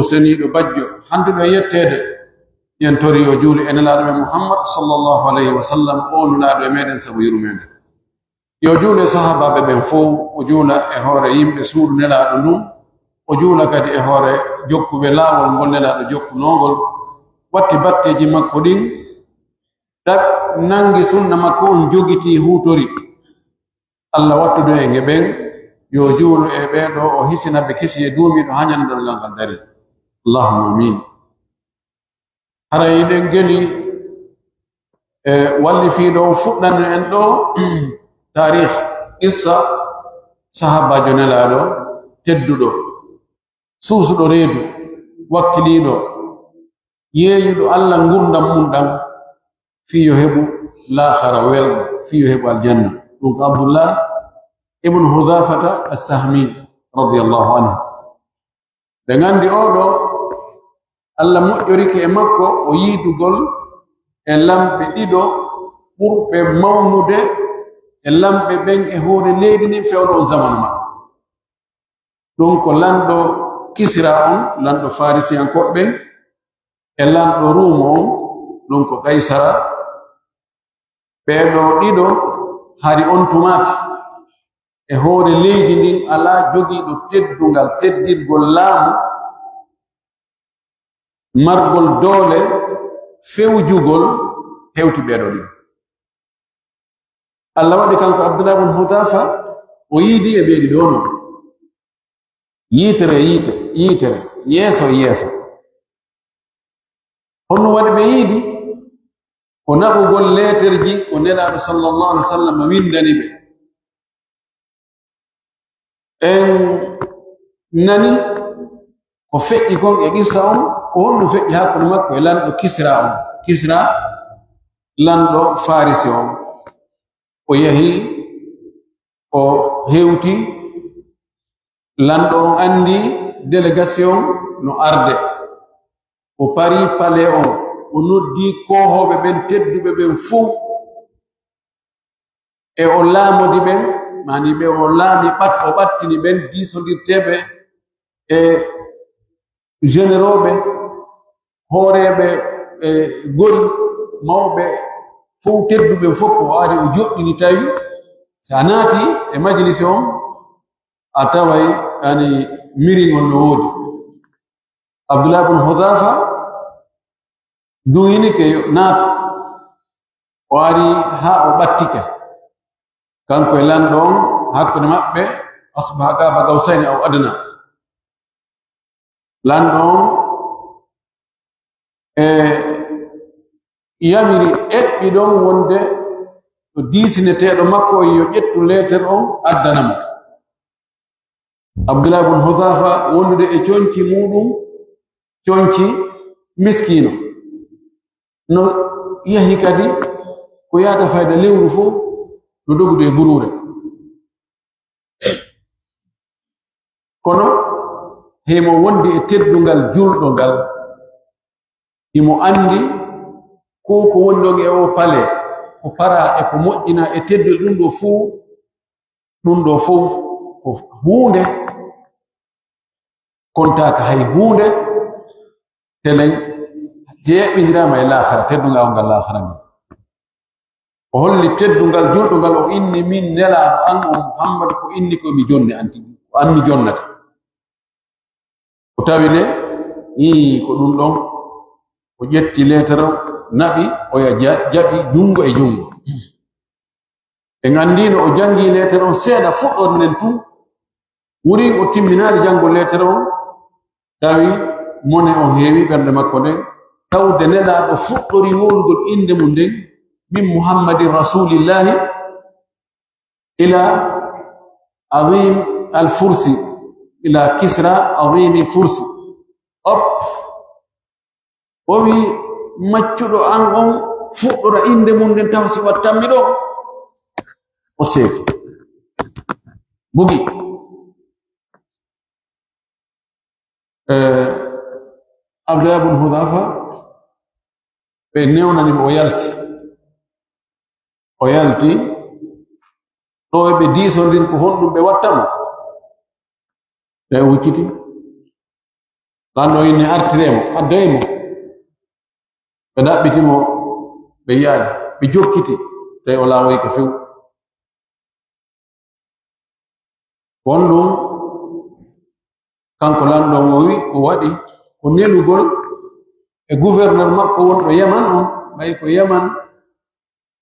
seniiɗo bajjo handuɗo yettede yen tori o juuli enelaaɗo men Muhammad sallallahu alayhi wa sallam o nulaaɗo e meɗen sabu yurmede yo juule sahabaɓe ɓen fof o juula e hoore yimɓe suudu nelaaɗo ndun o juula kadi e hoore jokkuɓe laawol ngol nelaaɗo jokkunongol watti batteji makko ɗin ɗaɓ nangi sunna makko on jogiti huutori Allah wattudo e ngeɓen yo juulu e ɓeeɗo o hisinaɓe kisi e duumiɗo hañandal ngal dari Allahumma amin hara yiɗen geli e walli fiiɗo fuɗɗanno en ɗo tarikh issa sahabajo nelaaɗo tedduɗo suusuɗo reedu wakkiliiɗo yeeyuɗo Allah ngurdam mum ɗam fiyo heɓu laakhara welɗo fiyo heɓu aljanna ɗum ko Abdullah ibn Hudhafata as-Sahmi radiyallahu anhu ɓe ngandi oɗo Allah moƴƴorike e makko o yiidugol e lamɓe ɗiɗo ɓurɓe mawnude e lamɓe ɓen e hoore leydi ndin fewɗo on zamanu makko ɗum ko lanɗo Kisra on lanɗo Farisiyankoɓe ɓen e lanɗo Rum on ɗum ko Kaysara ɓeeɗo ɗiɗo hari on tumati e hoore leydi ndin alaa jogiiɗo teddungal teddirgol laamu margol doole fewjugol hewti ɓeeɗo ɗiɗo Allah waɗi kanko Abdullah ibn Hudhafa o yiidi e ɓeeɗi ɗo non yiitere yeeso honno waɗi ɓe yiidi ko naɓugol leeterji ko nelaaɗo sallallahu alaihi wa sallam windani ɓe en nani ko feƴƴi kon e qissa on ko honno feƴƴi hakkude makko e lanɗo Kisra lanɗo Farisi on o yahi o hewti lanɗo on andi délégation no arde o pari pale on o noddi kohoɓe ɓen tedduɓe ɓen fof e o laamodi ɓen mani ɓe o laami o ɓattini ɓen diisodirteɓe e généroɓe hooreɓe e gori mawɓe fof tedduɓe fof o ari o joɗɗini tawi sa naati e majlisi on a taway ani miringol no woodi Abdullah ibn Hudhafa duyinike naati o ari haa o ɓattike kanko e lanɗo on hakkude maɓɓe asbaha qaba qawsayni aw adna lanɗo on e yamiri eɓɓi ɗon wonde o diisineteeɗo makko yo ƴettu leetere on addanamo Abdullah ibn Hudhafa wondude e coñci muɗum coñci miskino no yahi kadi ko yaata fayda lewru fof no dogude e burure kono hemo wondi e teddungal julɗo ngal himo andi ko woni ɗon e o pale ko para e ko moƴƴina e teddude ɗum ɗo fof ko huunde kontaka hay huunde telen jeeɓidirama e laakhara teddungal ngal laakhara ngal o holli teddungal julɗungal o inni min nelaaɗo an o Muhammad ko inni ko mi jonne anti ko an mi jonnata o tawile ko ɗum ɗon o ƴetti leetero naɓi oya jaɓi jungo e jungo e ngandino o jangi leetero on seeɗa fuɗɗorde nden tun wuri o timminaade jango leetero on tawi mone on heewi ɓernde makko nden tawde nelaaɗo fuɗɗori wolugol inde mum nden min Muhammadin rasulillahi ila azim al-fursi ila Kisra azimi fursi o wi maccuɗo an on fuɗɗora inde mum nden taw si wattanmi ɗo o seeti bugi Abdullah ibn Hudhafa ɓe newnanimo o yalti ɗo ɓe diisondir ko honɗum ɓe wattamo tawi o wucciti lanɗo inni artiremo addaymo ɓe ɗaɓɓitimo ɓe yiyaani ɓe jokkiti tawi o laawoyi ko few won ɗum kanko lanɗo o wi o waɗi ko nelugol e gouverneur makko wonɗo yaman on ɓayi ko yaman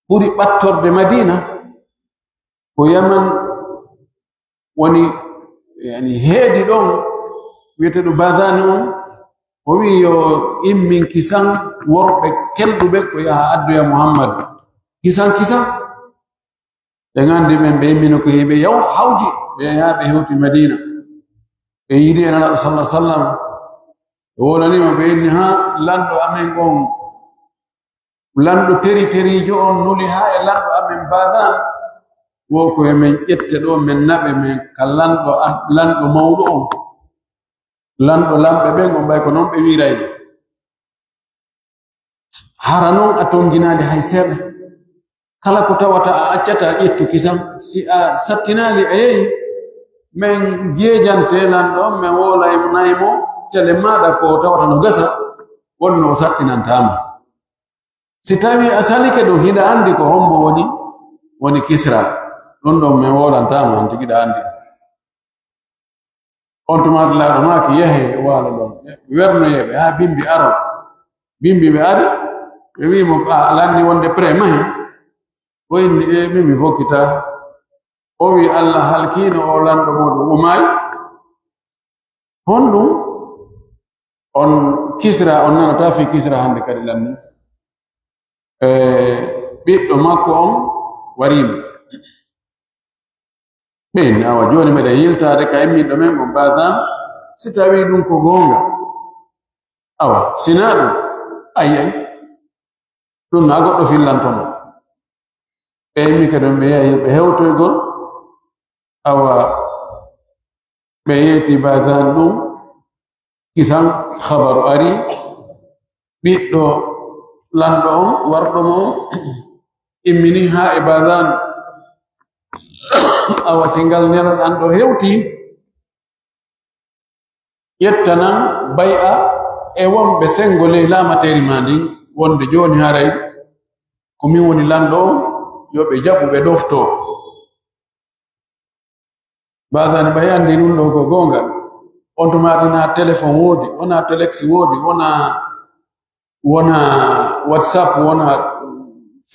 ɓuri ɓattorde madina ko yaman woni yani heedi ɗon wiyeteɗo badani on o wi yo immin kisan worɓe kelɗuɓe ko yaha addoya muhammad kisan ɓe gandi ɓen ɓe immino ko yiɓe yaw hawji ɓe yaha ɓe hewti madina ɓe yiɗi enaɗo sallah sallam ɓe wolanima ɓe inni ha lanɗo amen on lanɗo terijo on nuli ha e lanɗo amen badan wo ko emen ƴette ɗo men naɓe men ka lanɗo mawɗo on lanɗo lamɓe ɓen on ɓay ko noon ɓe wirayno hara noon a tonginade hay seeɗa kala ko tawata a accata a ƴettu kisam si a sattinali a yehi min jeejante lanɗo on min wolanaymo tele maɗa ko tawata no gasa wonno o sattinantama si tawi a salike ɗum hiɗa andi ko hombo woni Kisra ɗon ɗon min wolantama on tigiɗa andi on tumati laaɗo maki yahe waalo ɗon wernoyeɓe ha bimbi aro bimbi ɓe ari ɓe wimo alanni wonde pré mahi o inni mimi hokkita o wi Allah halkino o lanɗo moɗum o maayi honɗum on Kisra on nanata fi Kisra hande kadi lanni ɓiɗɗo makko on warimo ɓen awa joni meɗen yiltade ka emminɗo men on badan si tawi ɗum ko gonga awa sina ɗum ayay ɗum na goɗɗo fillantomo ɓe emmi kadi ɓe yahi ɓe hewtoygol awa ɓe yeeti badan ɗum kisan habaru ari ɓiɗɗo lanɗo on warɗo mo immini ha e badan awa singal nelan an ɗo hewti ƴettanan bay'a e wonɓe sengo ley laamateri ma ndin wonde joni haray ko min woni lanɗo on yo ɓe jaɓu ɓe ɗofto badan ɓay andi ɗum ɗo ko gonga on to maɗina téléphone woodi wona téléxi woodi wona whatsapp wona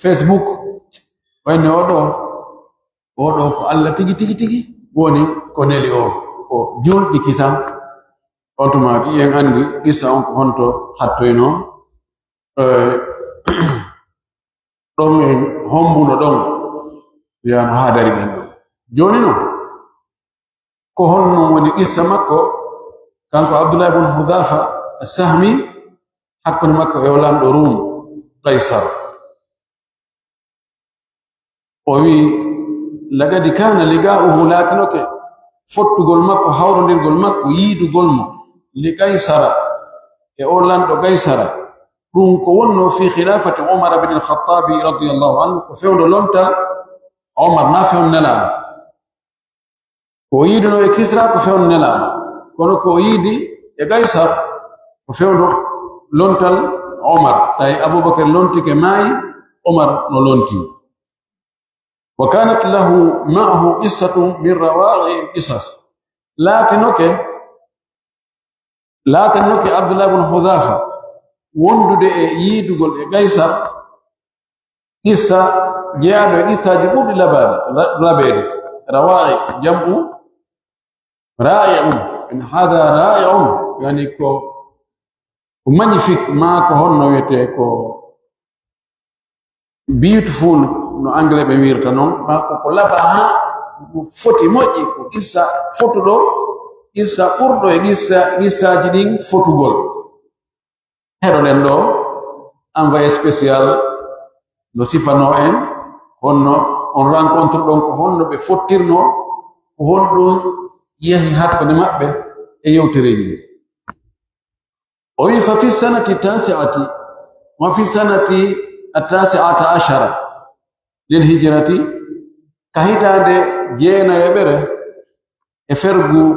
facebook wayne oɗo ko Allah tigi woni ko neli o julɗi kisam on to mati en andi kissa on ko honto hattoyno ɗon en hombuno ɗon yano ha dari ɗen ɗo joni no ko honno woni qissa makko kanko Abdullah ibn Hudhafa as-Sahmi hakkunde makko e lanɗo Rum Qaisar o wi lagadi kana liga'uhu latinoke fottugol makko hawrondirgol makko yiidugol mo li Qaisara e o lanɗo Qaisara ɗum ko wonno fi khilafati Umar ibn al-Khattab radiyallahu anhu ko fewndo lonta Umar na fewn nelaɗo ko yiiduno e Kisra ko fewn nelaɗo kono ko yiidi e Qaisar ko fewndo lontal Umar tawi Abubakar lontike maayi Umar no lonti وكانت له معه قصة من روائع القصص لا تنوكي عبد الله بن حذافة وندد ييدغول قيصر قصة جاء قصة جبور لبابي روائع جمع رائع ان هذا رائع يعني كو magnifique ما ko honno wiyete ko beautiful no anglais ɓe wirta noon ko laba ha foti moƴƴi ko qissa fotuɗo qissa ɓurɗo e qissaji ɗin fotugol heɗo ɗen ɗo envoyé spécial no sifano en honno on rencontre ɗon ko honno ɓe fottirno ko honɗum yahi hakkunde maɓɓe e yewtereji ɗi o wi fa fi sanati tasi'ati wa fi sanati التاسعة عشرة للهجرة كهيتاند جينا يبره افرغو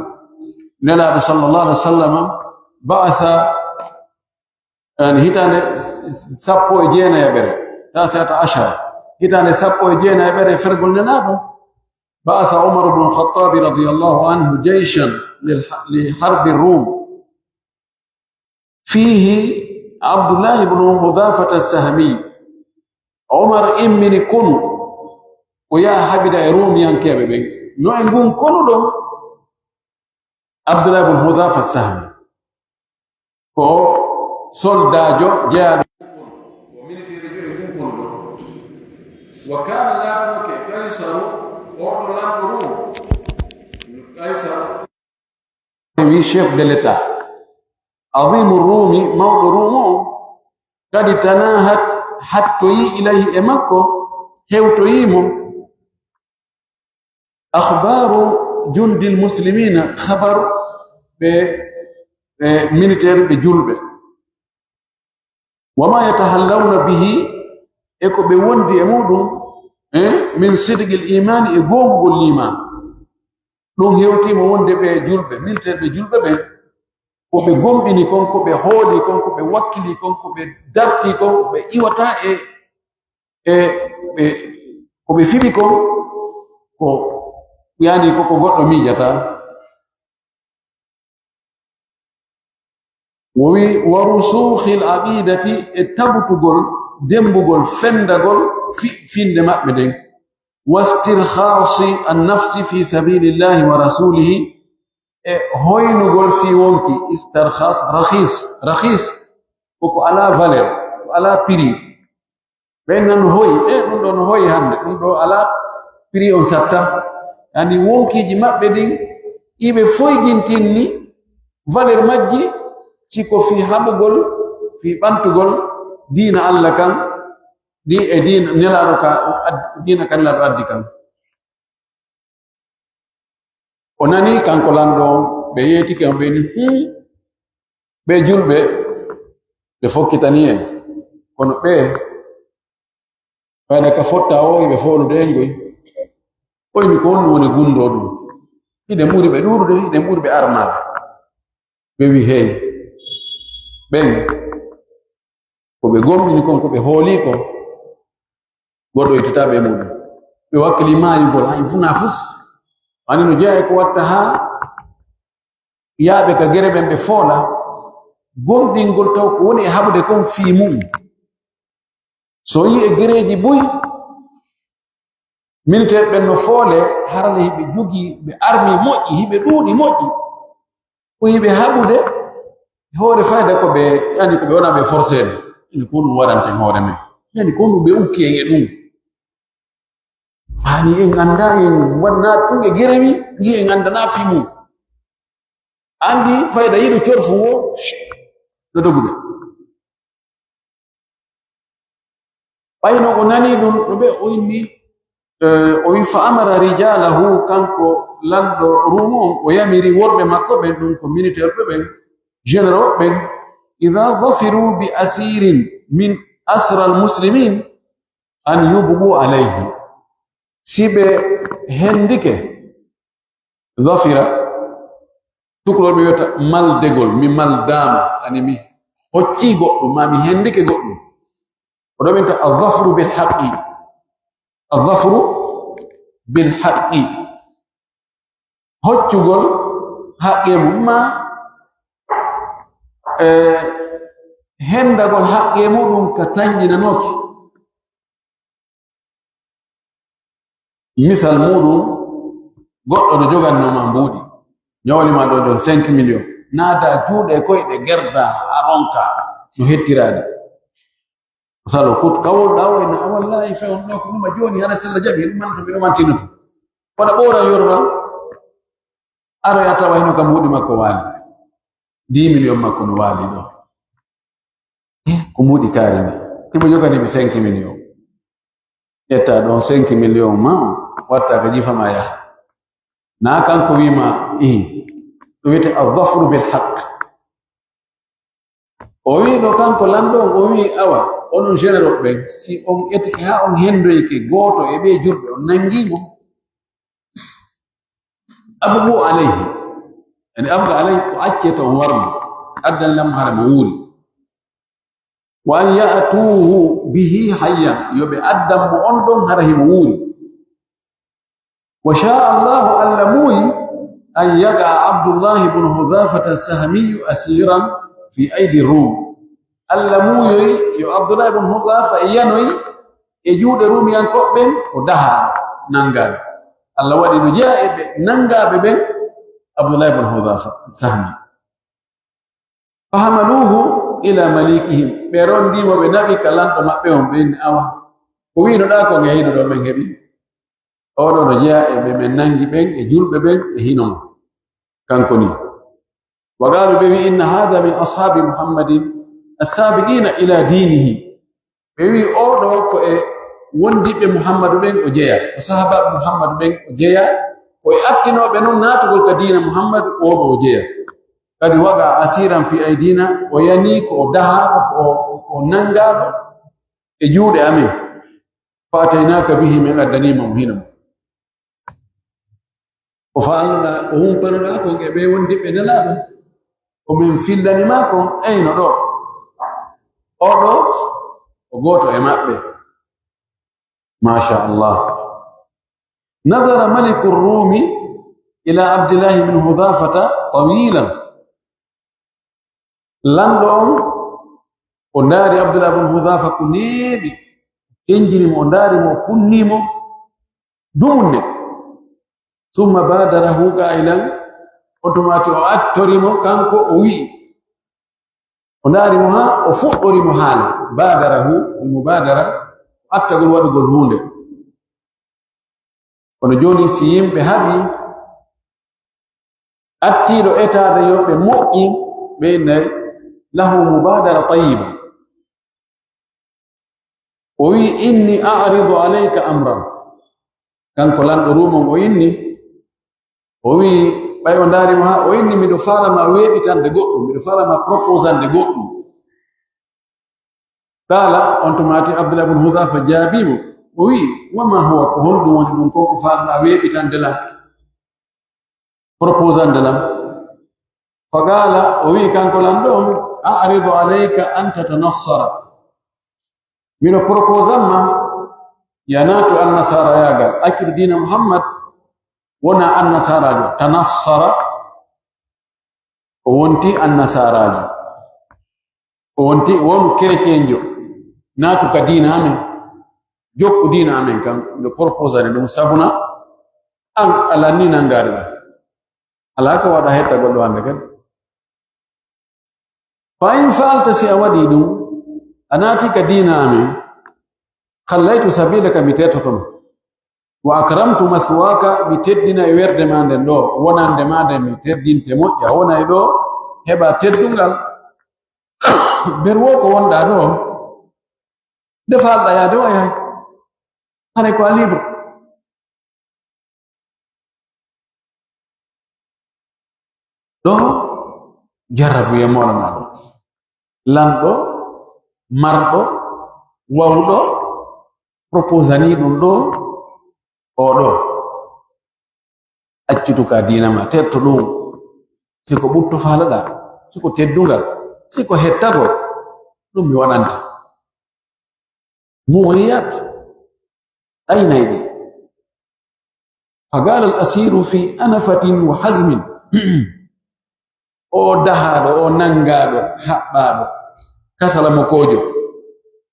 نلا صلى الله عليه وسلم ba'atha an hitane sappo e jeena yabere tasata ashara hitane sappo e jeena yabere fergol nenado ba'atha Umar ibn al-Khattab radiyallahu anhu jayshan li harb ar-Rum fihi Abdullah ibn Hudhafa as-Sahmi Umar imini kunu ويا حبيب الروم ينكبه بين نو انغون كونو عبد الله بن حذافه السهمي كو سولداجو جاء وميليتري جو انغون كونو وكان لا بك قيصر اورلان روم قيصر هو شيف de l'état عظيم الرومي مولى روم قد تناهت حتى اليه امكو هيوتويمو أخبار جند المسلمين خبر بميليتير بجلبة وما يتحلون به إكو بوندي أمودهم من صدق الإيمان إقوم بالإيمان لون هيوتي موندي بجلبة ميليتير بجلبة كو بقوم بني كون كو بهولي كون كو بوكلي كون كو بدبتي كون بإيوتا كو بفيبي كون كو yani koko goddo mijata warusukhil aqidati tabtugol dembugol fendagol finde mabbe den wastirkhasi an-nafsi fi sabilillahi wa rasulihi hoynugol fi wonki istirkhas rakhis koko ala valeur ala prix benan hoy dum don hoy hande dum do ala prix on satta yani wonkiji mabbe din ibe foygintinni valeur majji ciko fi habugol fi bantugol dina Allah kan di e dina nelado ka dina kan la addi kan onani kanko lando be yeti kan be ni be julbe be fokkitaniye kono be fayda ka fotta o be folu dengoy oy mi ko woni gundo dum ide muri be durude ide muri be armade be wi hey ben ko be gommi kon ko be holi ko godo ititabe mudu be wakili mali gol hay funa fus ani no jeey ko watta ha yaabe ka gerebe be fola gondingol taw ko woni habude kon fi mum so yi e gereji buy militaire ben no fole harale hibe jogi be army moji hibe dudi moji ko hibe habude hore fayda ko be yani ko be wona be forcer ni ko no warante hore me yani ko no be uki en dum hani en anda en wadna tunge geremi gi en anda na fi mu andi fayda yido chorfu wo do dogude bayno ko nani dum be oyni ويفأمر رجاله كانكو لاندو رومون ويمري ورب مكو بين كوميونيتي بين جنرال بين إذا ظفروا بأسير من أسرى المسلمين أن يبقوا عليه سيب هندك ظفر تقول بيوتا مال دغول مي مال داما اني مي هوتي غدو ما مي هندك غدو ودو الظفر بالحق الظفر بالحق هوتغول حقه ما hendagol haqqe mudum ka tanjina noki misal mudum goddo do joganno ma mbudi nyawli ma do 5 million nada juude koyde gerda aronka no hettirade salo kut kawol dawo ina wallahi fa on ko ma joni hana sella jabi man to bi man tinatu wala bora yorna aro yata wayno kam mbudi makko wali 10 million makko no wali do kumudi karini tibo joga ni 5 million eta don 5 million ma wata gajifa maya na kan ko wima to wite adh-dhafru bil haqq o wi do kan ko lando o wi awa onon généraux be si on eti ha on hendo yake goto e be jurbe on nangimo abu alayhi yani abga alayhi ko acce to warmi addan lam hara mawuri wa an ya'tuhu bihi hayyan yobe addam mo on don hara himuri wa sha'a Allah allamui an yaga Abdullah ibn Hudhafah as-Sahmi asiran fi aidi Rum allamui yo Abdullah ibn Hudhafah yanoi e juude Rumiyan ko ben o daha nangabe Allah wadi no jaabe nangabe ben Abdullah ibn Hudhafah as-Sahmi fahamaluhu ila malikihim beron dimo be nabi kalan to mabbe on ben awa ko wi no da ko ngeydo do men hebi o do no jea e be men nangi ben e julbe ben e hinon kanko ni wa qalu bi inna hadha min ashabi muhammadin as-sabiqina ila dinihi be wi o do ko e wondibe muhammadu ben o jeya sahaba muhammadu ben o jeya ko e attino be non natugol ka dina muhammad o do o jeya kadi waga asiran fi aidina o yani ko daha ko nanga e juude amin fataynaka bihi min adanima muhina o faala o humpana ko be wondi be nalaaba o min fillani mako ayno do o do o goto e mabbe ma sha Allah nadara malik ar-rumi ila abdullah ibn hudhafah tawilan landon o ndari Abdullah ibn Hudhafa ko neebi tenjini mo ndari mo punnimo dumunne summa badarahu qailan automati o attorimo kanko o wi o ndari mo ha o fuddori mo hala badarahu mubadara attagol wadugol hunde kono joni si yimbe habi attido etade yobe moƴƴi be nay له مبادرة طيبة وي إني أعرض عليك أمرا كان كلان أروم وإني وي بايون داري ما وإني مدفارة ما ويبي كان دقوء مدفارة ما proposal دقوء قال أنتماتي عبد الله بن هذافة جابيب وي وما هو كهون دون دونكم كفار ما ويبي كان دلان proposal دلان فقال وي كان كلان دون أعرض عليك أن تتنصر من proposal ما يناتو النصارى ياغا أكر دين محمد ونا النصارى تنصر وانتي النصارى وانتي وانو كريكينجو ناتو كدين آمين جوكو دين آمين كان proposal دون سابنا أن ألاني نانغاري ألاك وادا هيتا قولوا عندك فإن فعلت سيأودي أناتك دين آمين خليت سبيلك بتيتكم وأكرمت مثواك بتدنا يورد ماندن دو ونان دماندن بتدين تموت يا ونا يدو هبا تدنغال بروك وندا دو دفال دا يا دو يا أنا كواليب دو جرب يا مولانا دو lamdo mardo wawdo proposani dum do odo accutuka dina ma tetto dum siko butto falada siko teddungal siko hettago dum mi wadanta mughiyat ayna idi فقال الأسير في أنفة وحزم o dahado o nangado habbado kasala mokojo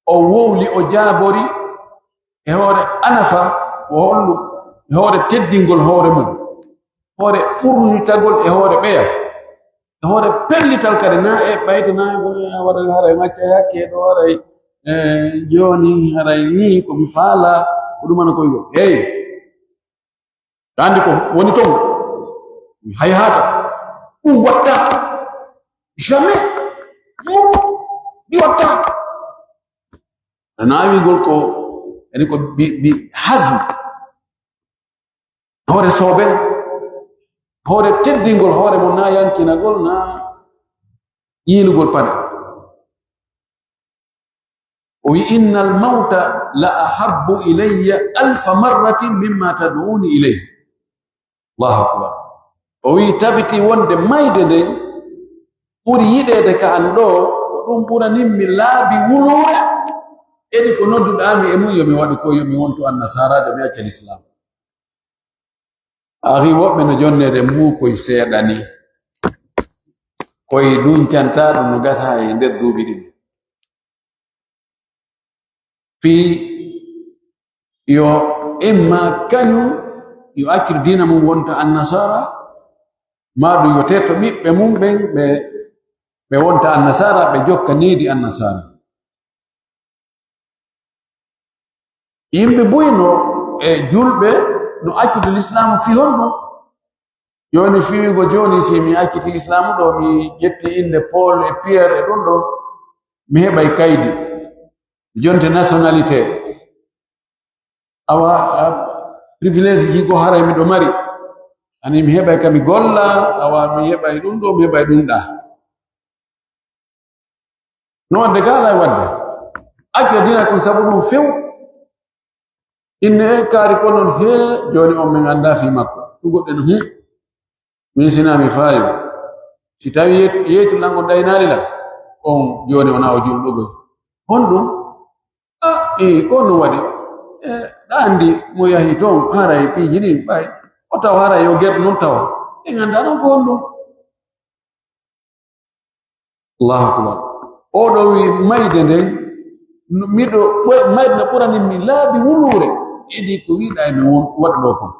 o wowli o jabori e hore anafa o hollu e hore teddingol hore mum hore urnitagol e hore beya e hore pellital kare na e bayta na gol wara hara macca yakke do wara joni hara ni ko mi fala ko dum man ko yo hey dandi ko woni ton hay hata watta jamais watta naawi gol ko eni ko bi hazm hore sobe hore teddingol hore mo na yankina gol na yilugol pade o wi innal mauta la ahabbu ilayya alf marratin mimma tad'uni ilayhi Allahu akbar o wi tabiti wonde mayde den ɓuri yiɗede ka an ɗo ko ɗum ɓuranimmi laabi wulure edi ko nodduɗami e mum yomi waɗi ko yomi wontu annasarajo mi acca l'islam ari woɓɓe no jonnede mbu koye seeɗani koye duncanta ɗum no gasa e nder duuɓi ɗiɗi fii yo imma kañum yo accir dina mum wonta annasara maɗum yo tetto ɓiɓɓe mum ɓen ɓe wonta annasara ɓe jokka niidi annasara yimɓe buyno e julɓe no accide l'islam fi honɗum joni fiwigo joni si mi acciti l'islam ɗo mi ƴetti inde Paul et Pierre e ɗum ɗo mi heɓay kaydi jonte nationalité awa privilège ji go haray miɗo mari ani mi heɓay ka mi golla awa mi heɓay ɗum ɗo mi heɓay ɗum ɗa no wadde kala e wadde accide dina kon sabu ɗum few inne kaari ko non he joni on min anda fi makko tugoɗɗe no min sinami faayo si tawi yeetu lango ɗaynari la on joni wona o julɗogo honɗum ko no waɗi ɗa andi mo yahi toon haray piiji ɗi ɓay o taw haray yo gerɗo noon tawa e ganda noon ko honɗum allahu akbar oɗo wi mayde nden miɗo mayde no ɓuraninmi laabi wulure idi ko wiɗa e mi waɗɗo kon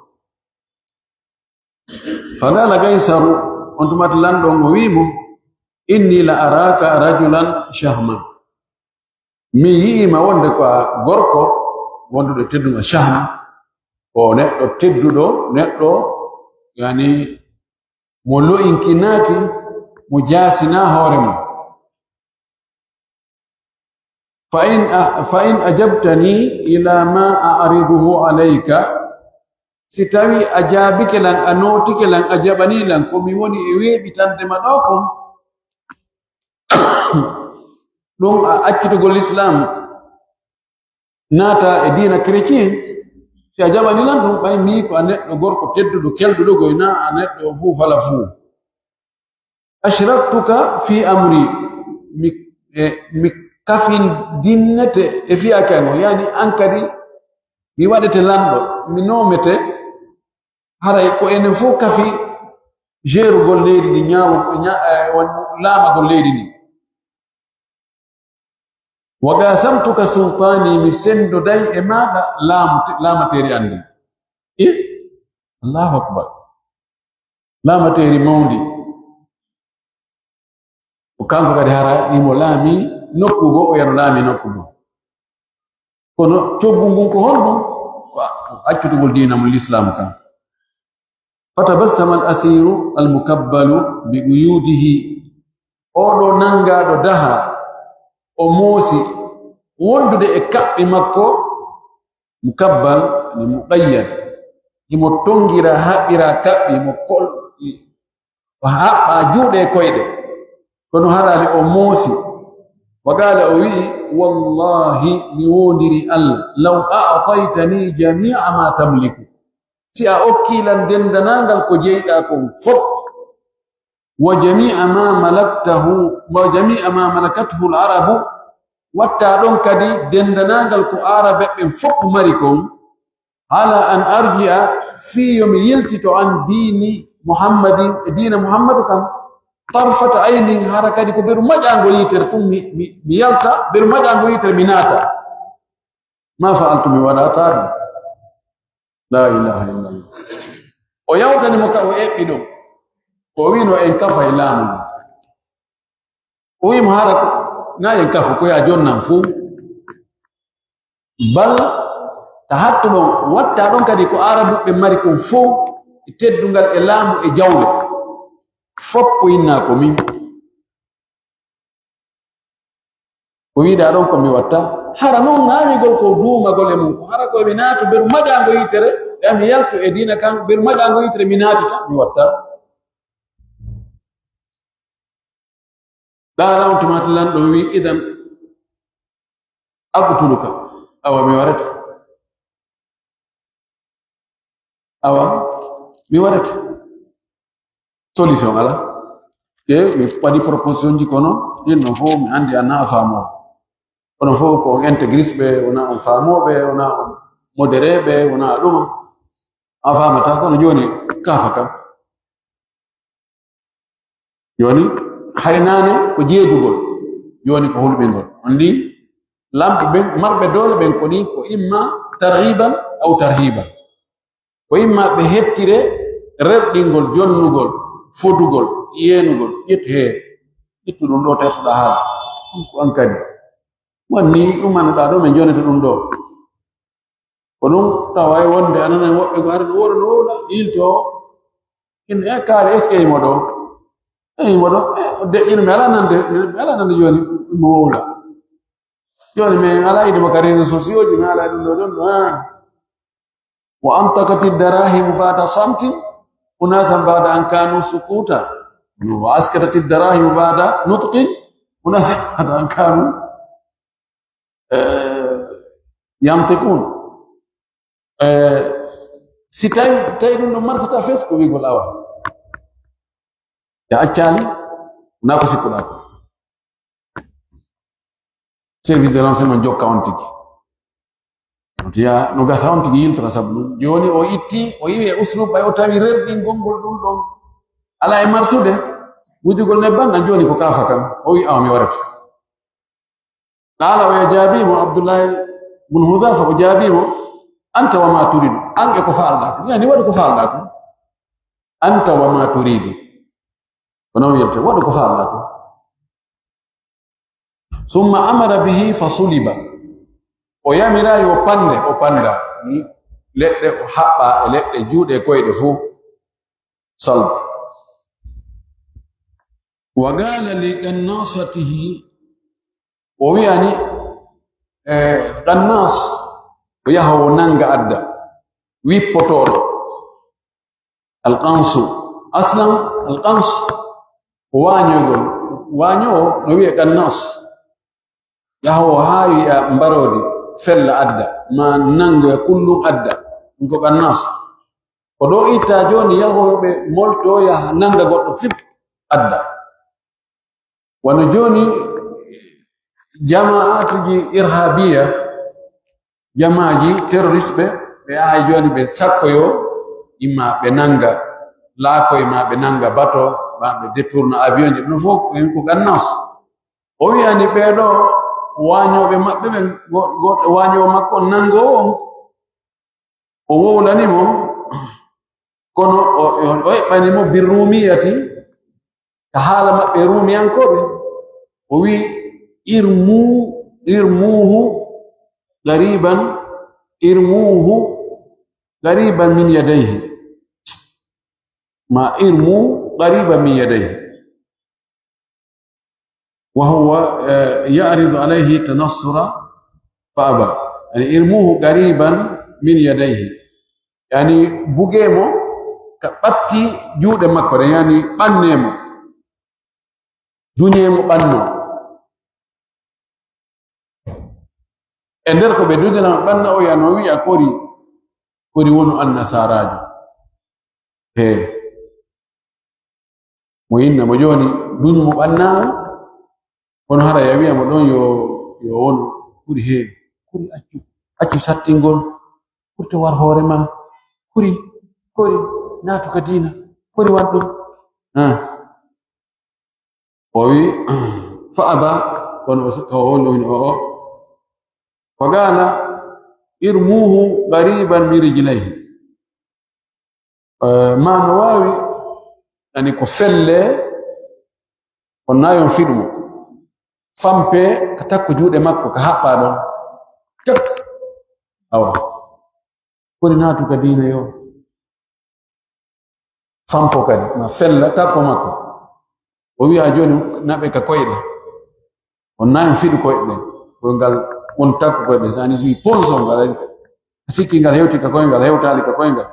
faqala gaysaru on tumata lanɗo mo wimo inni la araka rajulan shahman mi yi'ima wonde ko a gorko wonduɗo tedduɗo shahma ko neɗɗo tedduɗo neɗɗo yani mo lo'inkinaki mo jasina hoore mum فإن أجبتني إلى ما أعرضه عليك ستوي أجابك لن أنوتك لن أجابني لن كميوني إوي بتندم دوكم لون أكتب الإسلام ناتا دين كريتين si أجابني لن دون باي ميكو أنت غوركو تدو كيلدو دو غينا أنت فو فلا فو أشركتك في أمري kafin dinnete e fiyakengo yani ankadi mi waɗete lanɗo mi nomete haray ko enen fof kafi jeerugol leydi ndi laamagol leydi ndi wa gasamtuka sultani mi sendoday e maɗa laamateri andi allahu akbar laamateri mawndi o kanko kadi hara imo laami nokkugo o yano laami nokkugo kono coggu ngun ko honɗum ko accutugol dina mo l'islam kan fatabassama al asiru al mukabbalu bi uyudihi oɗo nangaɗo daha o moosi wondude e kaɓɓe makko mukabbal ni muqayyad himo tongira haɓɓira kaɓɓi mo o haɓɓa juuɗe koyɗe kono harani o moosi وقال أوي والله نودري الله لو أعطيتني جميع ما تملك سي أوكيلا دندنانغال كجيئاكم فوق وجميع ما ملكته وجميع ما ملكته العرب واتادون كدي دندنانغال كو عرب بن فوق مريكم على أن أرجع في يوم يلتتو عن دين محمد كم طرفة عيني حركة كو بير ماجانغو يتر تم ميالتا بير ماجانغو يتر مناتا ما فعلت بولاتا لا إله إلا الله ويوتني مكا ويبدو ووينو إن كفى إلام ويم حركة نا إن كفى كويا جون نفو بل تحتم واتادون كدي كو عربو بماريكم فو تدونغال إلام إجاولي foppo inna ko min ko wiida ɗon ko mi watta hara noon naamigol ko duumagol e mum ko hara ko mi naatu ber maƴango yitere e mi yalto e dina kan ber maƴango yitere mi naatita mi watta ɗala on tumata lanɗo wi idan aqtuluka awa mi warata awa mi warata solution ala ke mi padi proposition ji kono no fo mi andi ana famo kono fo ko integris be ona on famo be ona modere be ona dum afama ta kono joni kafa kam joni harinane ko jeedugol joni ko hulbe ngol andi lambe ben marbe dole ben ko ni ko imma targhiban aw tarhiban ko imma be hettire reddingol jonnugol fodugol yenugol ittu dum do tefda hal ko ankadi wonni dum man da do men jonata dum do ko dum taway wonde anana wobbe ko arno woro no ilto in e kare eske modo de in mala nande joni mo wala joni men ala ide makare sosioji me ala dum don wa antaqati darahim ba'da samtin unasan ba'da an kanu sukuta wa askatati darahim ba'da nutqin unasan ba'da an kanu yamtikun sitai no marfata fesco wi golawa ya achali na ko sikula ko service de renseignement jokka on tigi dia no gasa on tigi yiltra sablu joni o itti o yiwe uslub bay o tawi reddi gongol dum don ala e marsude wujugol ne banna joni ko kafa kam o wi awmi warata qala wa jabimu abdullah ibn hudhafa wa jabimu anta wa ma turid ange ko faalda yani wadu ko faalda ko anta wa ma turid kono yirte wadu ko faalda ko summa amara bihi fasuliba o yamira yo panda ni ledde o habba e ledde juude koyde fu salb wa gala li qannasatihi o wi'ani qannas o yahawo nanga adda wippotodo alqansu aslan alqans wañogol waño no wi'e qannas yahawo haawi mbarodi fella adda ma nanga kullu adda ko qannas ko do ita joni yahobe molto ya nanga goddo fip adda wano joni jama'atuji irhabiya jamaaji terroriste be ay joni be sakkoyo imma be nanga laako imma be nanga bato ba be détourna avion je no fo ko gannas o wi ani be do wañobe mabbe be goto waño makko nango o wolani mo kono o bani mo birrumiyati ka hala mabbe rumiyankobe o wi irmuhu qariban min yadayhi ma irmu qariban min yadayhi wa huwa ya'ridu alayhi tanassura fa aba yani irmuhu qariban min yadayhi yani bugemo ka batti juude makko yani bannemo dunyemo banno e nder ko ɓe dujana ɓanna o yano wi'a kori wonu annasarajo mo yinna mo joni duñu mo ɓannamo kono hara ya wi'a mo ɗon yo won ɓuri heewi kuri accu sattingol ɓurte war hoore ma kori naatu ka diina kori waɗɗum o wi fa aba kono o wonɗoni o فقال ارموه قريبا من رجليه ما نواوي يعني كفل قلنا ينفرمو فامبي كتاكو جود مكو كهابا دون تك أو كوني ناتو كدين يو فامبو كدي ما فل تاكو مكو ووي أجوني نابي كويدة قلنا ينفرمو كويدة ونقال on takko ko be sani wi ponzo ngala sikki ngal hewti ka ko ngal hewtali ka ko ngal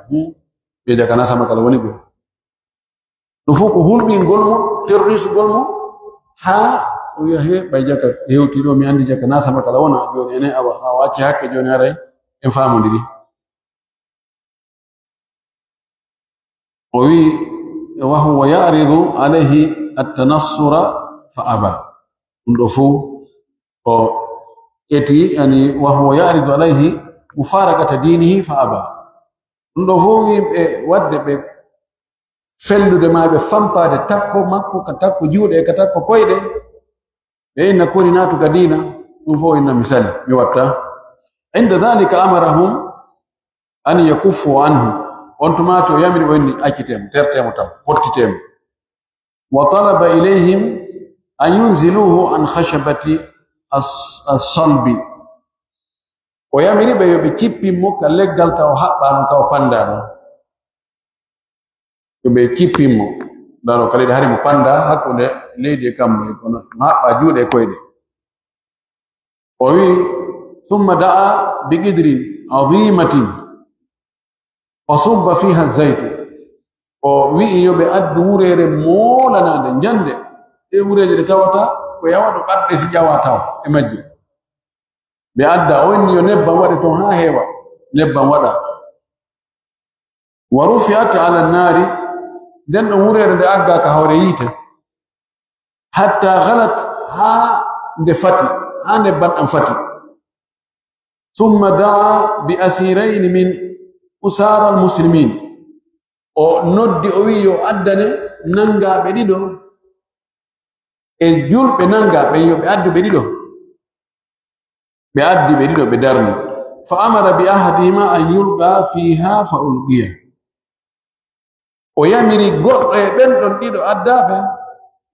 be daga na sama kala woni go do fu ko hulbi golmo terroriste golmo ha o yahe bay jaka hewti do mi andi jaka na sama kala wona joni ene awa wacci hakke joni aray en famondiri o wi wa huwa ya'ridu alayhi at-tanassura fa aba ndofu o eti yani wa huwa ya'ridu alayhi mufarakata dinihi fa aba ndofu wadde be fellude ma be fampade takko makko ka takko juude ka takko koyde be inna kuni natu kadina nufo inna misali mi watta inda dhalika amarahum an yakufu anhu on tomato yamiri wonni akitem tertemo taw pottitem wa talaba ilayhim an yunziluhu an khashabati as-salbi o yamiri be yobe kippi mo ka leggal taw habba ka pandano yobe kippi mo daro kale hari mo panda hakkunde leydi kambe kono habba juude koyde o wi thumma da'a bi qidrin azimatin fasubba fiha az-zayt o wi yobe addu wurere molanande jande e wureje de tawata ko yawado badde si jawata e majji be adda on yo nebbam wade ton ha hewa nebbam wada wa rufi'at 'ala an-nari den wurere de agga ka hawre yite hatta ghalat ha de fati ha nebbam am fati thumma da'a bi asirayn min usara al-muslimin o noddi o wi yo addane nangabe dido e julbe nangabe yo be addu be dido be addi be dido be darni fa amara bi ahadima an yulqa fiha fa ulqiya o yamiri goddo e ben don dido addabe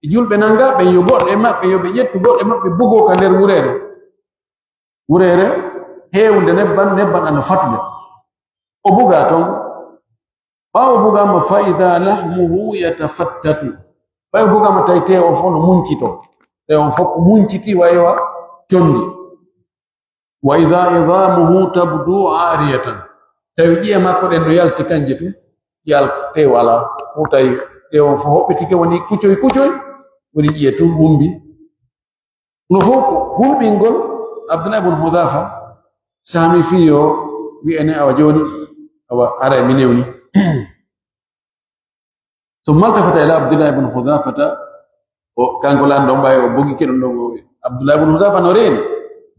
e julbe nangabe yo goddo e mabbe yo be yettu goddo e mabbe bugo ka der wurere hewnde nebban ana fatude o buga ton bawo buga ma fa idha lahmuhu yatafattatu bawo buga ma tayte o fono muncito e on fok munciti waywa tondi wa idha idhamuhu tabdu ariyatan tawjiya makko den do yalti kanjetu yalte wala utay e on fo hobbitike woni kucoy woni jiyetu humbi no foko humbingol Abdullah ibn Hudhafa sami fiyo wi ene awajoni awa ara minewni ثم التفت الى عبد الله بن حذافه وكان قولان دون باي بوغي كيدون دون عبد الله بن حذافه نورين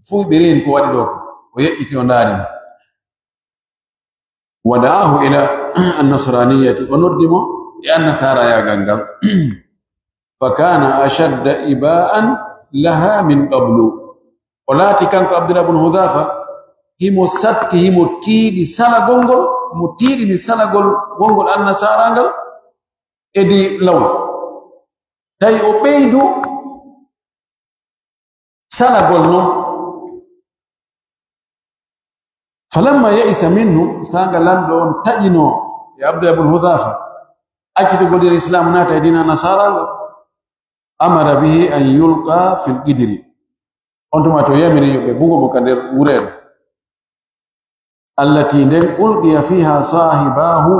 فو بيرين كو وادي دوك ويئتي ونادم ودعاه الى النصرانيه ونردمه لان سارا يا غانغام فكان اشد اباء لها من قبل ولاتي كان عبد الله بن حذافه himo satki himo tiidi sala gongol mo tiidi ni sala gongol annasarangal edi law tay o beydu sala gol non falamma ya'isa minhu sanga lando on tajino ya Abdullah ibn Hudhafa akiti godir islam nata dina nasarangal amara bihi an yulqa fil qidri on tomato yamiri yobe bugo mo kander wurere allati den ulqiya fiha sahibahu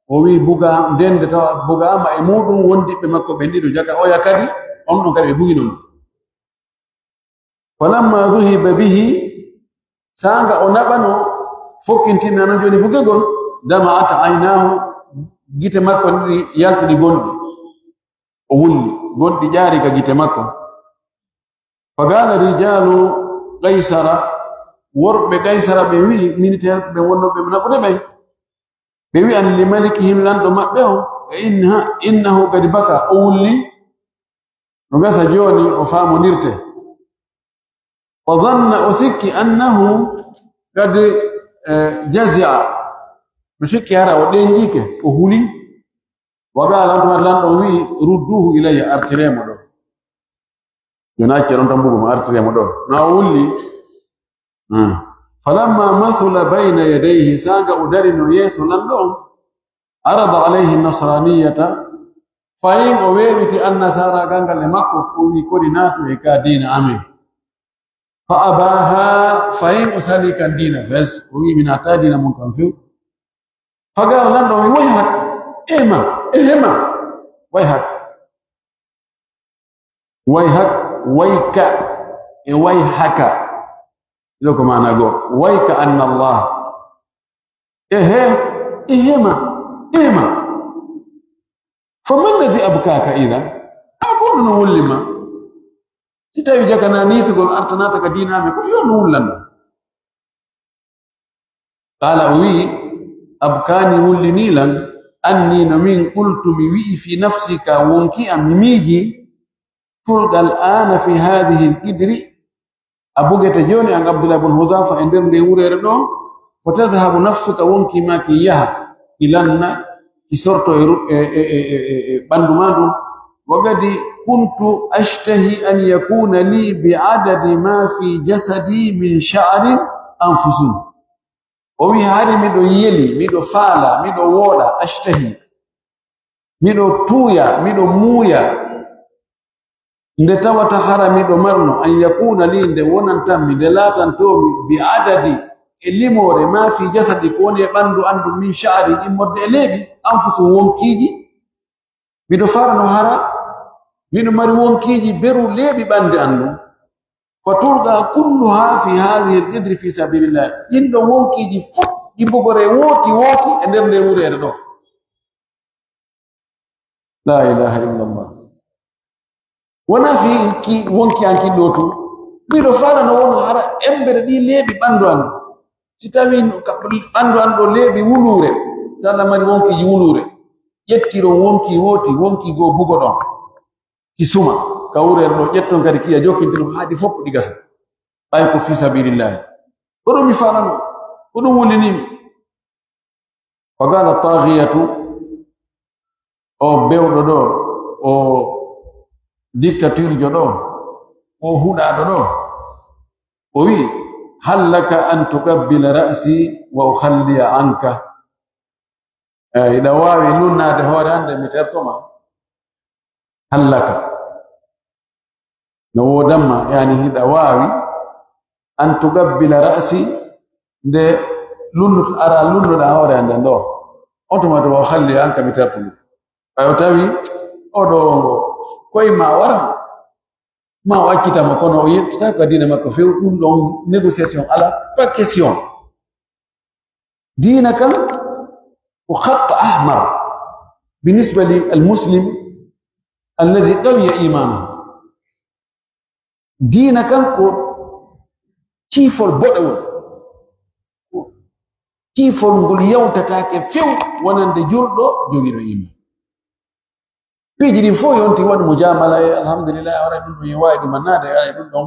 o wi buga den de taw buga ma e mudum wondi be makko be ndido jaka o yakadi on don kadi be bugino falamma dhuhiba bihi sanga onabano fokintina na joni bugegol dama ata aynahu gite makko ni yalti di gondi o wulli gondi jari ka gite makko fagala rijalu qaisara worbe gaisara be wi militaire be wonno be nabude be wi an li malikihim lando mabbe o innahu qad baka ulli no gasa joni o faamu nirte wa dhanna usiki annahu qad jazia bishiki hara o dengike o huli wa gala lando wi rudduhu ilayya artiremo do jona ceron tambugo ma artiremo do na ulli فلما مثل بين يديه ساق أدرن يسو لندون عرض عليه النصرانية فإن أويبك أن سارا قنق لمكو قوي كوريناتو إكا دين أمين فأباها فإن أساليك الدين فس قوي من أتا دين منتنفو فقال لندون ويهك إهما ويهك ويهك لكم أنا أقول ويك أن الله إهما فما الذي أبكاك إذا أكون نولما ستا يجاكنا نيثقل أرتناتك دينا مكفيون نولنا قال أوي أبكاني ولني لن أني نمين قلت موي في نفسك وانكي أميجي تلقى الآن في هذه الإدر أبوك تجوني أن عبد الله بن حذافة عندما يوري ردو فتذهب نفسك وانكي ما كيها إلنا كسرت بندمان وقد كنت أشتهي أن يكون لي بعدد ما في جسدي من شعر أنفس ومي هاري ميدو يلي ميدو فالا ميدو وولا أشتهي ميدو تويا ميدو مويا ndetawa tahara mido marno an yakuna li nde wonantam mi delatan to bi adadi elimore ma fi jasadi kone bandu andu min sha'ri imodde lebi anfusu wonkiji mido farno hara mido mari wonkiji beru lebi bande andu faturga kulluha fi hadhihi al-qidr fi sabilillah indo wonkiji fop dibogore woti e nder le wurere do la ilaha illa allah wana fi ki wonki anki dotu bido fala no wono hara embere di lebi bandu an sitawin bandu an do lebi wulure tala mari wonki wulure yettiro wonki go bugo don kisuma kawure do jetton kadi kiya jokindiro haadi fop digasa ay ko fi sabilillah odo mi farano odo wolini fagala taghiyatu o bewdo do o dictature jodo o huda do o wi halaka an tuqabbila ra'si wa ukhalli anka ida wawi lunna de hore ande mi tertoma halaka no wodamma yani hida wawi an tuqabbila ra'si de lunnu ara lunnu da hore ande do automato wa ukhalli anka mi tertoma ayo tawi odo koy ma waram ma wakita makono yetta ka dina makko few dum don négociation ala pas question dina kam وخط احمر بالنسبه للمسلم الذي قوي ايمانه دين كم ko tifol bodewol tifol ngol yawtatake few wonande jurdo jogido iman pijiri fo yonti wad mujamala alhamdulillah wara dum yiwaadi manade ay dum don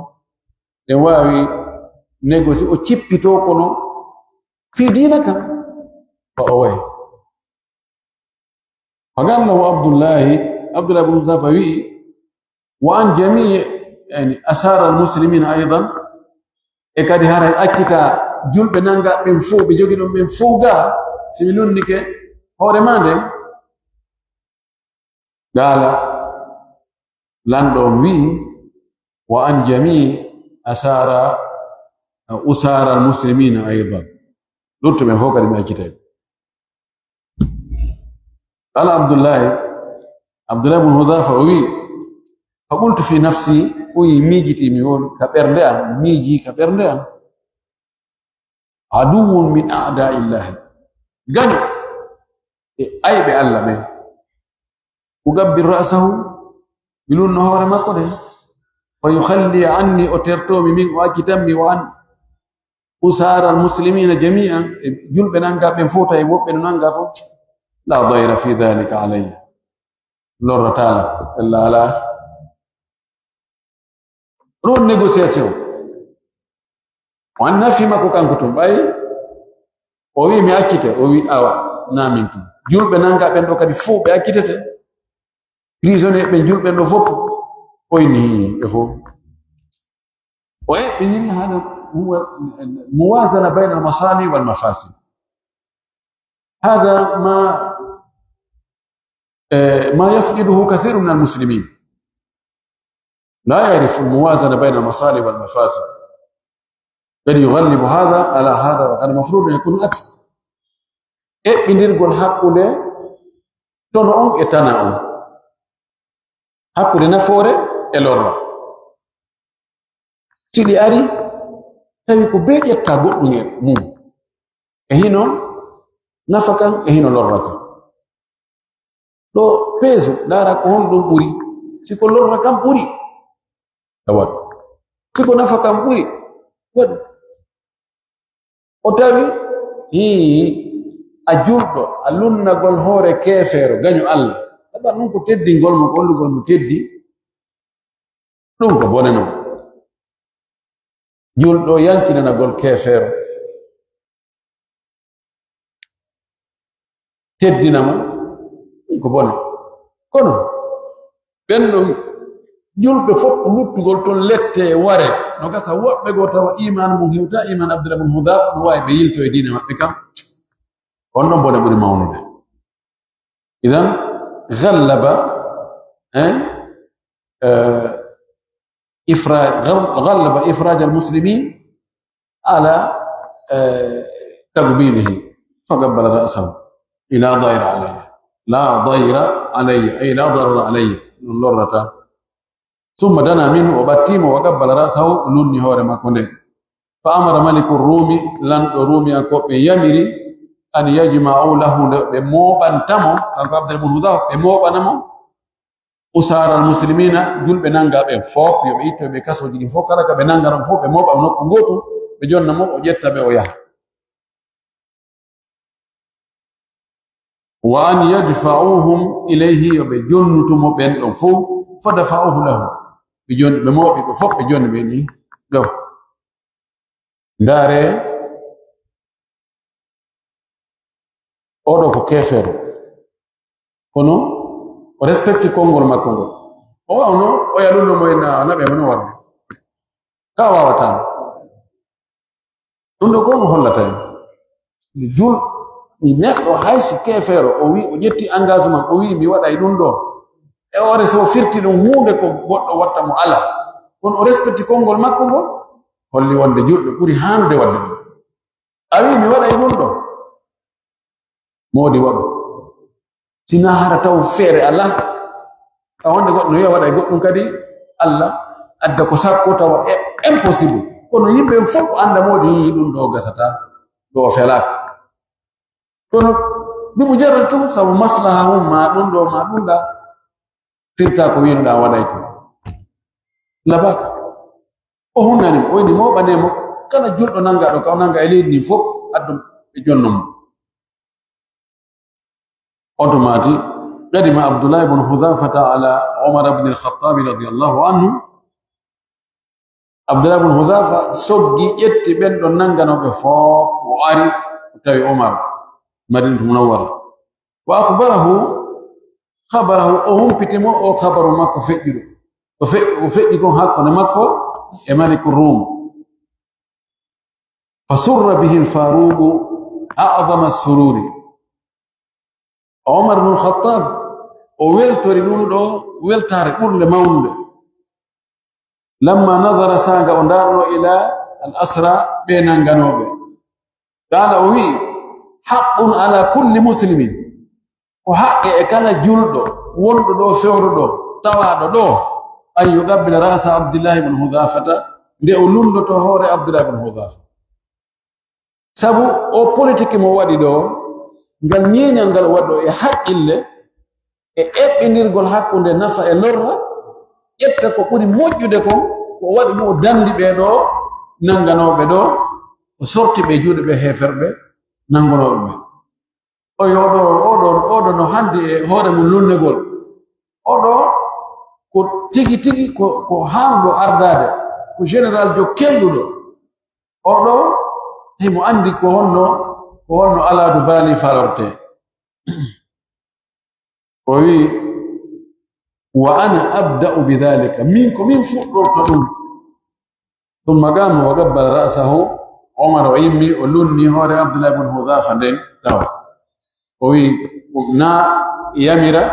de wawi négocie o cippito kono fi dinaka o way فقال له عبد الله بن زفوي وعن جميع يعني أسار المسلمين أيضا إكادي هاري أكتا جلب نانغا من فوق بجوغي من فوقا سميلون نيكي هوري ماندي قال لاندو وي وعن جميع أسار المسلمين أيضا لوتو من فوق ما أكتا قال عبد الله بن حذافة وي فقلت في نفسي وي ميجي ميون كبرندا ميجي كبرندا عدو من أعداء الله غني أي بالله من وقبل رأسه يلون نهار ما كده ويخلي عني أترتو من واجتمي وعن أسار المسلمين جميعا جل بنانغا بن فوتا يبوك بنانغا فوت لا ضير في ذلك علي لور تعالى إلا على رون نيغوسياسيون وأنا في ما كان كتب باي أوي مي أكيته أوي أوا نامينتو جول بنانغا بن دوكا دي فو بي أكيته بريزوني بن جول بن فوب أوي ني فو وي بني هذا هو الموازنة بين المصالح والمفاسد هذا ما يفقده كثير من المسلمين لا يعرف الموازنة بين المصالح والمفاسد بل يغلب هذا على هذا المفروض أن يكون عكس بنرجو الحق له تنون اتناون حق لنفوره الورا سيدي أري تبي كبير يتابع من مو هنا نفكا هنا لورا do peso dara ko hon dum buri siko lorra kam buri tawat siko nafa kam buri wad o tawi hi ajurdo alunna gol hore kefero ganyu Allah taba non ko teddi gol mo gollugol mo teddi dum ko boneno juldo yankina na gol kefero teddinamo ko bone kono bendo julbe fop luttugol ton lette ware no gasa wobbe go tawa iman mum hewta iman Abdullah ibn Hudhafa no way be yilto e diine mabbe kam on non bone buri mawnude idan ghallaba غلب إفراج المسلمين على تقبيله فقبل رأسه إلى ضير عليه لا ضير علي أي لا ضرر علي نلرته ثم دنا منه وبتيم وقبل رأسه لن يهور ما كنه فأمر ملك الروم لن الروم يكوب يمري أن يجمعوا له بموبا تمو كان عبد المنهضة بموبا نمو أسار المسلمين جل بنانغا بفوق يبيتوا بكسر جدي فوق كذا بنانغا فوق بموبا ونقطو بجون نمو وجت بوياه وأن يدفعوهم إليه بجون تمو بين فوق فدفعوه له بجون بموبا فوق بجون بيني له داره أورو كيفر كنو respect kongol makongo o ono o yaluno moyna nabe mono warde kawa watan dundo ko hollata ni jul ni neddo haysi kefero o wi o jetti engagement o wi mi wada dundo e ore so firti dum hunde ko goddo watta mo ala kon o respect kongol makongo holli wonde julbe buri hanude wadde awi mi wada dundo modi wado sina hara taw fere Allah awonde goddo yo wada goddum kadi Allah adda ko sakko taw impossible kono yimbe fop anda modi dum do gasata do felaka kono bi mujarratu sabu maslaha ma dum do ma dunda firta ko winda waday ko labaka o hunnani o ni mo banemo kala juldo nanga do ka nanga elini fop addum e jonnom automatic قدم عبد الله بن حذافة على عمر بن الخطاب رضي الله عنه عبد الله بن حذافة سوغي يتي بن دون نانغانو بفوق واري تاي عمر مدينة المنورة واخبره خبره اوهم بيتمو او خبر مكه فجر وفجر حق مكه ملك الروم فسر به الفاروق اعظم السرور عمر بن الخطاب وويلتوري دو ويلتار كل موند لما نظر ساغا وندارو الى الاسرى بين غنوبه قال وي حق على كل مسلم وحق كان جلدو وندو دو فيورو دو تواادو دو ان يقبل راس عبد الله بن حذافه دي اولندو تو هوري عبد الله بن حذافه سبو او politique mo wadi do ngal ñeñal ngal waddo e haqqille e ebbinirgol hakkunde nafa e lorra ƴetta ko ɓuri moƴƴude ko wadi mo dandi be do nanganobe do o sorti be juude be heferbe nanganobe be o yodo odo no handi e hoore mun lonnegol odo ko tigi ko haando ardade ko général jo kelludo odo himo andi ko honno ala du bali falorte وي وانا ابدا بذلك منكم من فضلتم ثم قام وقبل راسه عمر ويمي ولني هو عبد الله بن حذافه دين تاو وي نا يميرا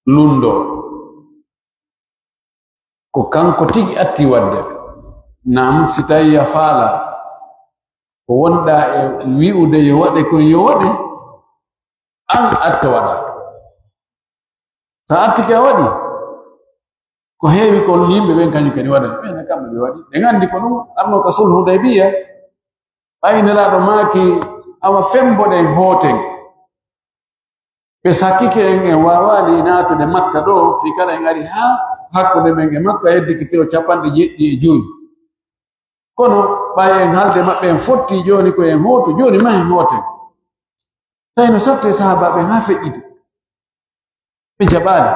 لوندو ko kanko tigi atti wadde nam sitay ya fala ko wonda e wi'ude yo wade ko yo wade an atta wada sa atti ka wadi ko heewi ko yimbe ben kanyu kadi wada ben kambe be wadi de ngandi ko dum arno ka sulhu hudaybiya ayna la do maki ama fembo de hoten pesakike en wawali nato de Makka do fi kala ngari hakkunde men e Makka heddi kilo capande jeɗɗi joyi kono ɓay en halde maɓɓe en fotti joni ko en hoto joni ma en hote tawno satte sahabaɓe ha feƴƴiti ɓe jaɓani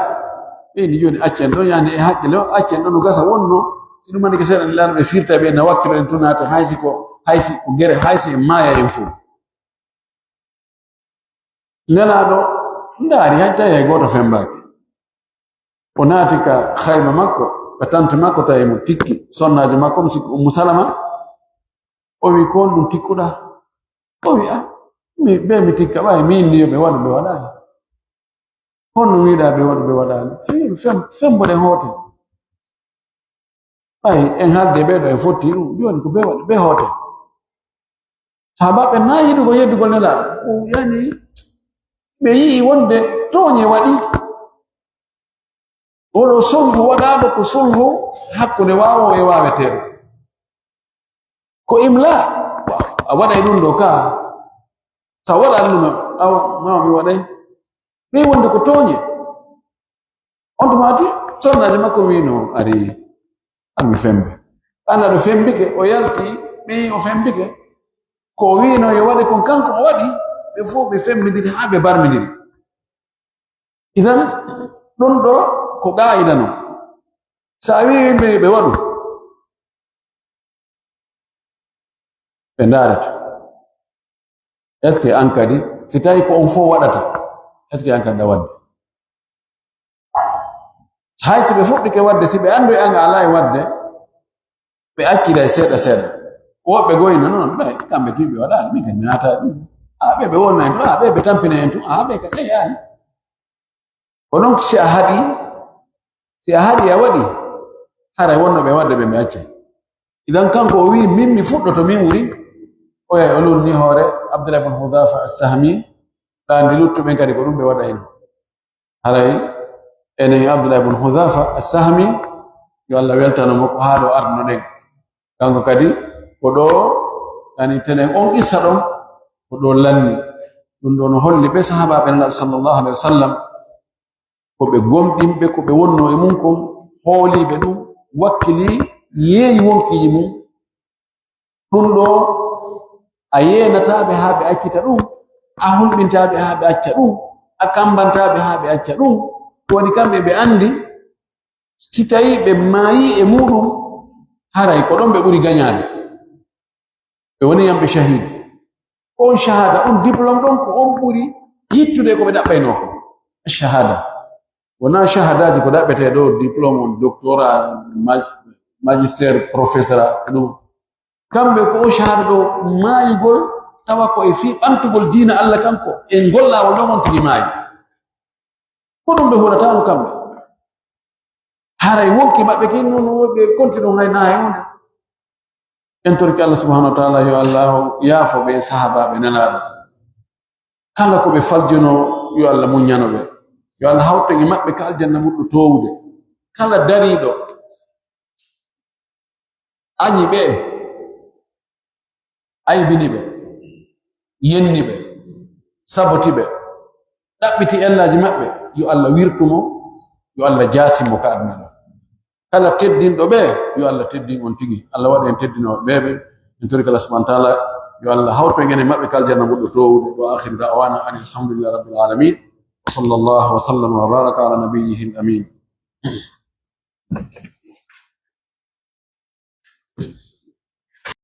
ɓeyni joni accen ɗon yande e haqqille o accen ɗon no gasa wonno si ɗum andike seeɗa lana ɓe firta ɓe na wakkilo en tunata haysi ko gere haysi en maaya en fo nelaɗo ndaari hay tawi hay goto fembaki o naati ka hayma makko ka tante makko tawi mo tikki sonnajo makko mo sikki Ummu Salama o wi ko on ɗum tikkuɗa o wi mi tikka ɓay min ni ɓe waɗu ɓe waɗani honno wiiɗa ɓe waɗu ɓe waɗani femboɗen hoote ɓay en halde ɓeɗo en fotti ɗum joni ko ɓe waɗi ɓe hoote sahabaɓe na yiɗugo yeddugol nelaɗo o yani ɓe yii wonde tooñe waɗi oɗo sulhu waɗaɗo ko sulhu hakkunde wawo e waweteɗo ko imla a waɗay ɗum ɗo ka sa waɗa ɗum mama mi waɗay ɓe wonde ko tooñe on tumati sonnaje makko wino ari anmi fembe anda ɗo fembike o yalti ɓe o fembike ko wino yo waɗe kon kanko o waɗi ɓe fof ɓe femmidiri ha ɓe barmidiri idan ɗum ɗo ko qa'ida non sa wi yimɓe ɓe waɗu ɓe ndarata est ce que an kadi si tawi ko on fof waɗata est ce que an kadi ɗa wadde haysi ɓe fuɗɗike wadde si ɓe andu e an ala e wadde ɓe accida e seeɗa seeɗa woɓɓe goyna noon ɓe kamɓe tuiɓe waɗani min kadi mi nata ɗum ɓe wonna en to ɓe tampina en to ɓe kadi yani ko donc si a haɗi a waɗi haray wonno ɓe wadde ɓe acca idan kanko o wi min mi fuɗɗoto min wuri o yay o lulni hoore Abdullah ibn Hudhafa as-Sahmi ɗandi luttuɓen kadi ko ɗum ɓe waɗayno haray enen Abdullah ibn Hudhafa as-Sahmi yo Allah weltanomo ko haa ɗo arno ɗen kanko kadi ko ɗo yani tenen on issa ɗon ko ɗo lanni ɗum ɗo no holli ɓe sahabaɓe Nelaɗo sallllahu alayhi wa sallam ko ɓe gomɗinɓe ko ɓe wonno e mum kon hooliɓe ɗum wakkili yeeyi wonkiji mum ɗum ɗo a yenataɓe haa ɓe accita ɗum a hulɓintaɓe haa ɓe acca ɗum a kambantaɓe haa ɓe acca ɗum woni kamɓe ɓe andi si tawi ɓe maayi e muɗum haray ko ɗon ɓe ɓuri gañade ɓe woni yamɓe shahidi on shahada on diplôme ɗon ko on ɓuri yittude ko ɓe ɗaɓɓayno ko shahada wona shahadaji ko ɗaɓɓete ɗo diplôme on doctorat magistére professeur ɗum kamɓe ko o shahada ɗo maayigol tawa ko e fi ɓantugol diina Allah kanko en gollawol ɗon on tigi maayi ko ɗum ɓe huɗatano kamɓe haray wonki maɓɓe kinnon ɓe continue hayna hay hunde en torki Allah subhanahu wa ta'ala yo Allah yaafo ɓe sahabaɓe nelaɗo kala ko ɓe faljino yo Allah muñano ɓe yo Allah hawta e maɓɓe ka aljanna muɗɗo towude kala dariɗo añi ɓe aybini ɓe yenni ɓe saboti ɓe ɗaɓɓiti ellaji maɓɓe yo Allah wirtumo yo Allah jasimo ka aduna ɗo kala teddinɗo ɓe yo Allah teddin on tigi Allah waɗa en teddinoɓe ɓeɓe en tori kala subhanahu wa ta'ala yo Allah hawto en maɓɓe ka aljanna muɗɗo towude wa akhiru da'wana anil hamdulillahi rabbil alamin wa sallallahu wa sallam wa baraka ala nabiyyihi al amin